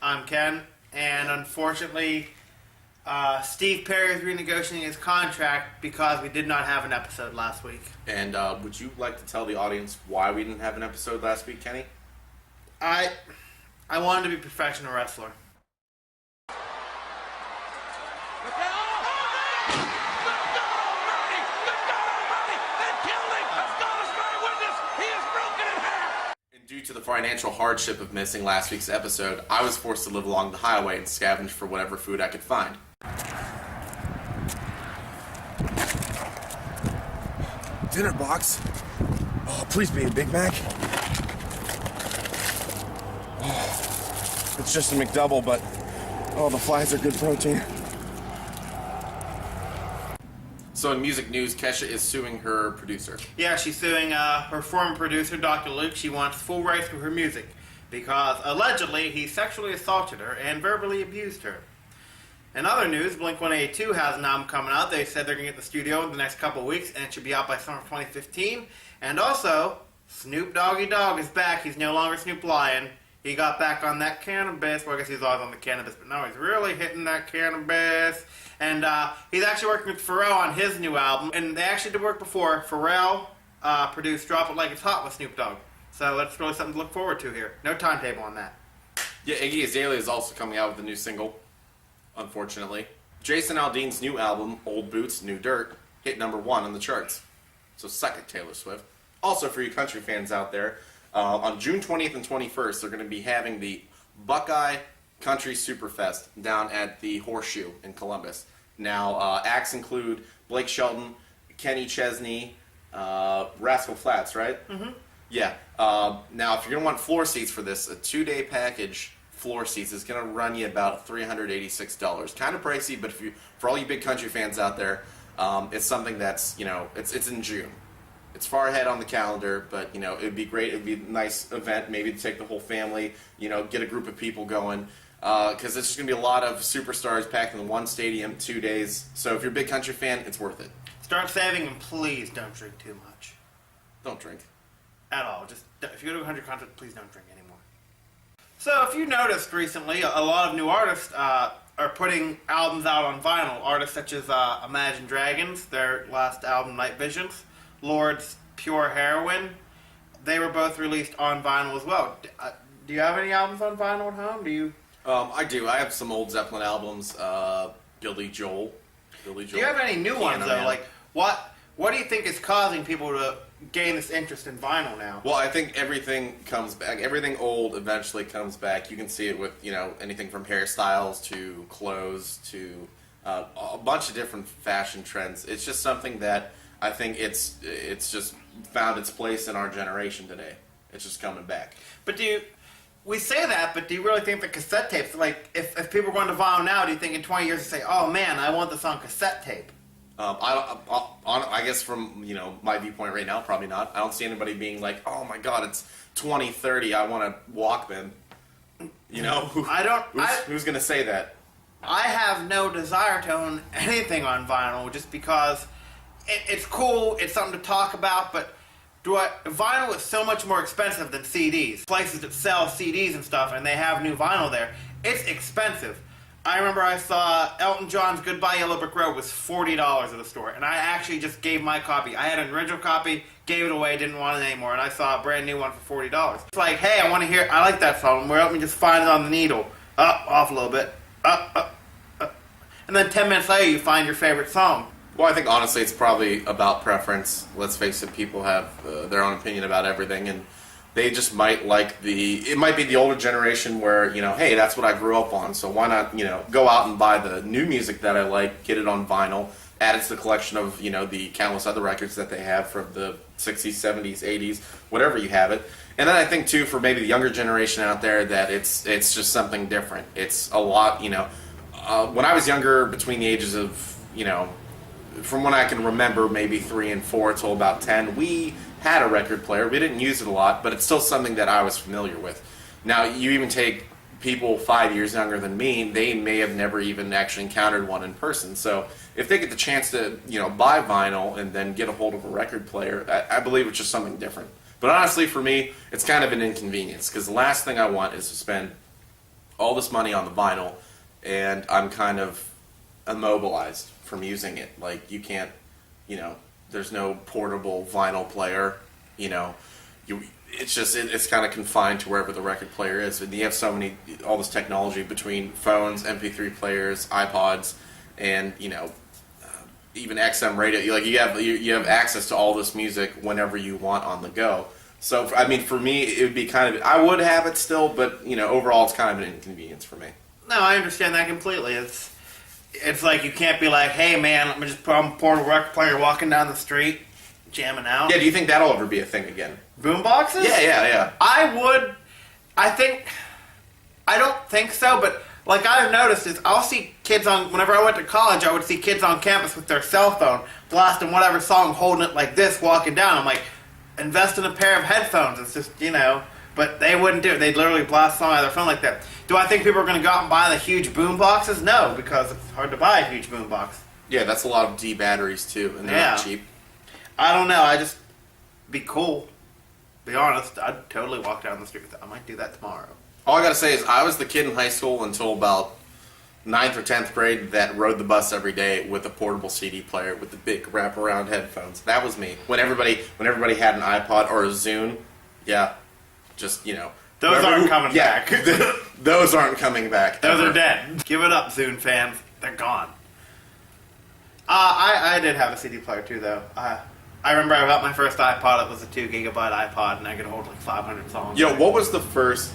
I'm Ken, and unfortunately, Steve Perry is renegotiating his contract because we did not have an episode last week. And would you like to tell the audience why we didn't have an episode last week, Kenny? I wanted to be a professional wrestler. Due to the financial hardship of missing last week's episode, I was forced to live along the highway and scavenge for whatever food I could find. Dinner box? Oh, please be a Big Mac. Oh, it's just a McDouble, but the fries are good protein. So in music news, Kesha is suing her producer. Yeah, she's suing her former producer, Dr. Luke. She wants full rights to her music because allegedly he sexually assaulted her and verbally abused her. In other news, Blink-182 has an album coming out. They said they're going to get in the studio in the next couple of weeks, and it should be out by summer of 2015. And also, Snoop Doggy Dogg is back. He's no longer Snoop Lion. He got back on that cannabis. Well, I guess he's always on the cannabis, but now he's really hitting that cannabis. And he's actually working with Pharrell on his new album. And they actually did work before. Pharrell produced Drop It Like It's Hot with Snoop Dogg. So that's really something to look forward to here. No timetable on that. Yeah, Iggy Azalea is also coming out with a new single, unfortunately. Jason Aldean's new album, Old Boots, New Dirt, hit #1 on the charts. So suck it, Taylor Swift. Also, for you country fans out there, on June 20th and 21st, they're going to be having the Buckeye Country Superfest down at the Horseshoe in Columbus. Now, acts include Blake Shelton, Kenny Chesney, Rascal Flatts, right? Mm-hmm. Yeah. Now, if you're going to want floor seats for this, a 2-day package floor seats is going to run you about $386. Kind of pricey, but for all you big country fans out there, it's something that's, it's in June. It's far ahead on the calendar, but, it would be great. It would be a nice event, maybe to take the whole family, get a group of people going. Because it's just going to be a lot of superstars packed in one stadium, 2 days. So if you're a big country fan, it's worth it. Start saving and please don't drink too much. Don't drink. At all. Just if you go to a country concert, please don't drink anymore. So if you noticed recently, a lot of new artists are putting albums out on vinyl. Artists such as Imagine Dragons, their last album, Night Visions, Lord's Pure Heroin, they were both released on vinyl as well. Do you have any albums on vinyl at home? Do you? I do. I have some old Zeppelin albums. Billy Joel. Do you have any new ones though? Like what do you think is causing people to gain this interest in vinyl now? Well, I think everything comes back. Everything old eventually comes back. You can see it with anything from hairstyles to clothes to a bunch of different fashion trends. It's just something that I think it's just found its place in our generation today. It's just coming back. But we say that, but do you really think the cassette tapes, like, if people are going to vinyl now, do you think in 20 years they say, oh man, I want this on cassette tape? I guess from, my viewpoint right now, probably not. I don't see anybody being like, oh my god, it's 2030, I want a Walkman. Who's going to say that? I have no desire to own anything on vinyl just because it's cool, it's something to talk about, but vinyl is so much more expensive than CDs. Places that sell CDs and stuff, and they have new vinyl there, it's expensive. I remember I saw Elton John's Goodbye Yellow Brick Road was $40 at the store, and I actually just gave my copy. I had an original copy, gave it away, didn't want it anymore, and I saw a brand new one for $40. It's like, hey, I want to hear, I like that song, where let me just find it on the needle. Up, off a little bit, up. And then 10 minutes later, you find your favorite song. Well, I think honestly it's probably about preference. Let's face it, people have their own opinion about everything, and they just might like it might be the older generation where, hey, that's what I grew up on, so why not, go out and buy the new music that I like, get it on vinyl, add it to the collection of, the countless other records that they have from the 60s, 70s, 80s, whatever you have it. And then I think, too, for maybe the younger generation out there, that it's just something different. It's a lot, when I was younger, between the ages of, from when I can remember, maybe 3 and 4 till about 10, we had a record player. We didn't use it a lot, but it's still something that I was familiar with. Now, you even take people 5 years younger than me, they may have never even actually encountered one in person. So if they get the chance to, buy vinyl and then get a hold of a record player, I believe it's just something different. But honestly, for me, it's kind of an inconvenience, because the last thing I want is to spend all this money on the vinyl, and I'm kind of immobilized from using it. Like, you can't, there's no portable vinyl player, it's just, it's kind of confined to wherever the record player is. And you have all this technology between phones, MP3 players, iPods, and, even XM radio. You have access to all this music whenever you want on the go. So, I mean, for me, it would be kind of, I would have it still, but, overall it's kind of an inconvenience for me. No, I understand that completely. It's like you can't be like, hey man, let me just put on a portable record player walking down the street, jamming out. Yeah, do you think that'll ever be a thing again? Boomboxes? Yeah. I don't think so, but like I've noticed is I'll see kids whenever I went to college, I would see kids on campus with their cell phone blasting whatever song, holding it like this, walking down. I'm like, invest in a pair of headphones. It's just, but they wouldn't do it. They'd literally blast a song out of their phone like that. Do I think people are going to go out and buy the huge boom boxes? No, because it's hard to buy a huge boom box. Yeah, that's a lot of D batteries too, and they're not cheap. I don't know. I just be cool. Be honest, I'd totally walk down the street with that. I might do that tomorrow. All I gotta say is I was the kid in high school until about 9th or 10th grade that rode the bus every day with a portable CD player with the big wraparound headphones. That was me. When everybody had an iPod or a Zune, yeah, just those aren't coming back. Those aren't coming back. Those are dead. Give it up, Zune fans. They're gone. I did have a CD player too, though. I remember I got my first iPod. It was a 2 gigabyte iPod, and I could hold like 500 songs. Yo, what was the first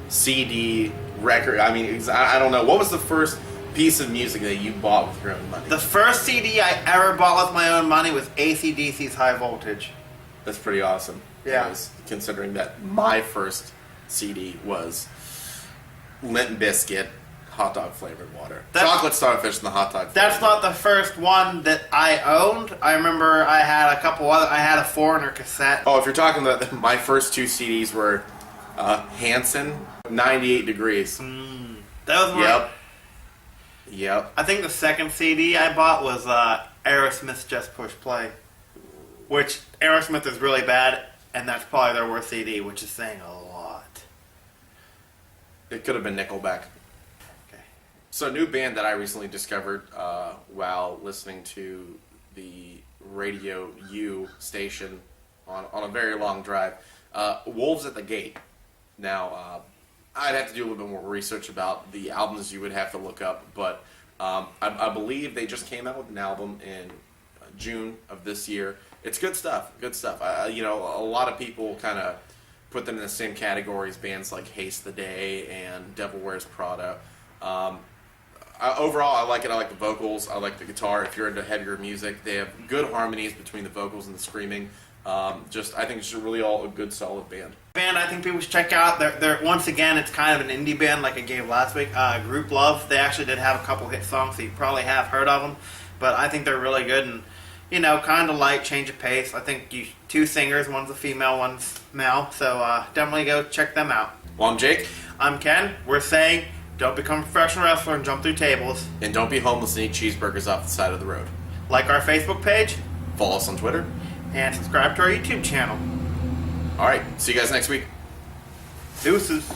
CD record? I mean, I don't know. What was the first piece of music that you bought with your own money? The first CD I ever bought with my own money was AC/DC's High Voltage. That's pretty awesome. Yeah. Considering that my first CD was Limp Bizkit, hot dog flavored water. Chocolate Starfish and the hot dog. That's not the first one that I owned. I remember I had a couple other. I had a Foreigner cassette. Oh, if you're talking about my first 2 CDs were Hanson, 98 Degrees. That was Yep. I think the second CD I bought was Aerosmith's Just Push Play, which Aerosmith is really bad, and that's probably their worst CD, which is saying a lot. It could have been Nickelback. Okay. So, a new band that I recently discovered while listening to the Radio U station on a very long drive, Wolves at the Gate. Now, I'd have to do a little bit more research about the albums you would have to look up, but I believe they just came out with an album in June of this year. It's good stuff. A lot of people kind of put them in the same category as bands like Haste the Day and Devil Wears Prada. Overall, I like it. I like the vocals. I like the guitar. If you're into heavier music, they have good harmonies between the vocals and the screaming. I think it's just really all a good, solid band. Band I think people should check out. They're once again, it's kind of an indie band like I gave last week. Group Love. They actually did have a couple hit songs, so you probably have heard of them. But I think they're really good and kind of light, change of pace. I think 2 singers, one's a female, one's male. So definitely go check them out. Well, I'm Jake. I'm Ken. We're saying don't become a professional wrestler and jump through tables. And don't be homeless and eat cheeseburgers off the side of the road. Like our Facebook page. Follow us on Twitter. And subscribe to our YouTube channel. All right. See you guys next week. Deuces.